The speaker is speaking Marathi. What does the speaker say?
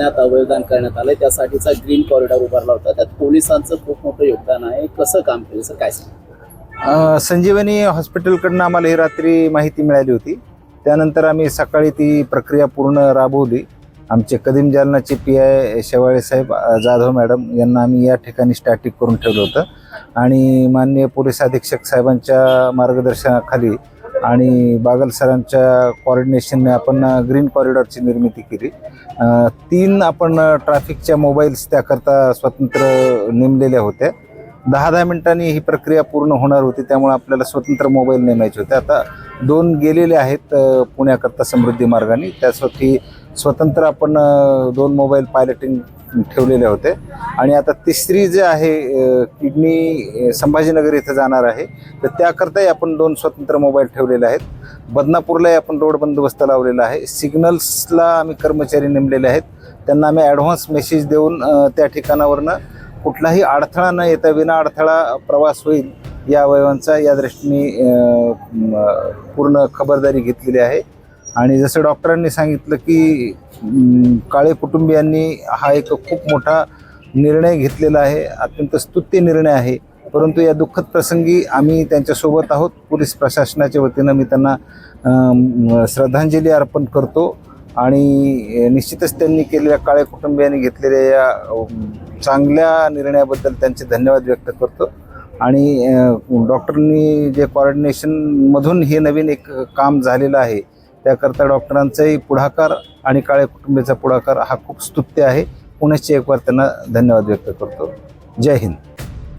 उचलण्यात अवयवदान करण्यात आलं, त्यासाठीचा ग्रीन कॉरिडॉर उभारला होता. त्यात पोलिसांचं खूप मोठं योगदान आहे. कसं काम केलं सर, काय सांगा? संजीवनी हॉस्पिटलकडनं आम्हाला ही रात्री माहिती मिळाली होती. त्यानंतर आम्ही सकाळी ती प्रक्रिया पूर्ण राबवली. आमचे कदीम जालनाचे PI शेवाळे साहेब, जाधव मॅडम यांना आम्ही या ठिकाणी स्टॅटिक करून ठेवलं होतं आणि माननीय पोलीस अधीक्षक साहेबांच्या मार्गदर्शनाखाली आणि बागल सरांच्या कोऑर्डिनेशनने आपण ग्रीन कॉरिडॉरची निर्मिती केली. 3 आपण ट्रॅफिकच्या मोबाईल्स त्याकरता स्वतंत्र नेमलेल्या होत्या. 10-10 मिनिटांनी ही प्रक्रिया पूर्ण होणार होती, त्यामुळे आपल्याला स्वतंत्र मोबाईल नेमायचे होते. आता 2 गेलेले आहेत पुण्याकरता समृद्धी मार्गाने, त्यासाठी स्वतंत्र आपण 2 मोबाईल पायलटिंग ठेवलेले होते. आणि आता तिसरी जे आहे किडनी संभाजीनगर इथं जाणार आहे, तर त्याकरताही आपण 2 स्वतंत्र मोबाईल ठेवलेले आहेत. बदनापूरलाही आपण रोड बंदोबस्त लावलेला आहे. सिग्नल्सला आम्ही कर्मचारी नेमलेले आहेत, त्यांना आम्ही ॲडव्हान्स मेसेज देऊन त्या ठिकाणावरनं कुठलाही अडथळा न येता विना अडथळा प्रवास होईल या अवयवांचा या दृष्टीने पूर्ण खबरदारी घेतलेली आहे. आणि जसं डॉक्टरांनी सांगितलं की काळे कुटुंबियांनी हा एक खूप मोठा निर्णय घेतलेला आहे, अत्यंत स्तुत्य निर्णय आहे. परंतु या दुःखद प्रसंगी आम्ही त्यांच्यासोबत आहोत. पोलीस प्रशासनाच्या वतीनं मी त्यांना श्रद्धांजली अर्पण करतो आणि निश्चितच त्यांनी केलेल्या, काळे कुटुंबियांनी घेतलेल्या या चांगल्या निर्णयाबद्दल त्यांचे धन्यवाद व्यक्त करतो. आणि डॉक्टरांनी जे कोऑर्डिनेशनमधून हे नवीन एक काम झालेलं आहे, त्याकरता डॉक्टरांचाही पुढाकार आणि काळे कुटुंबाचा पुढाकार हा खूप स्तुत्य आहे. पुनश्च एक वार त्यांना धन्यवाद व्यक्त करतो. जय हिंद.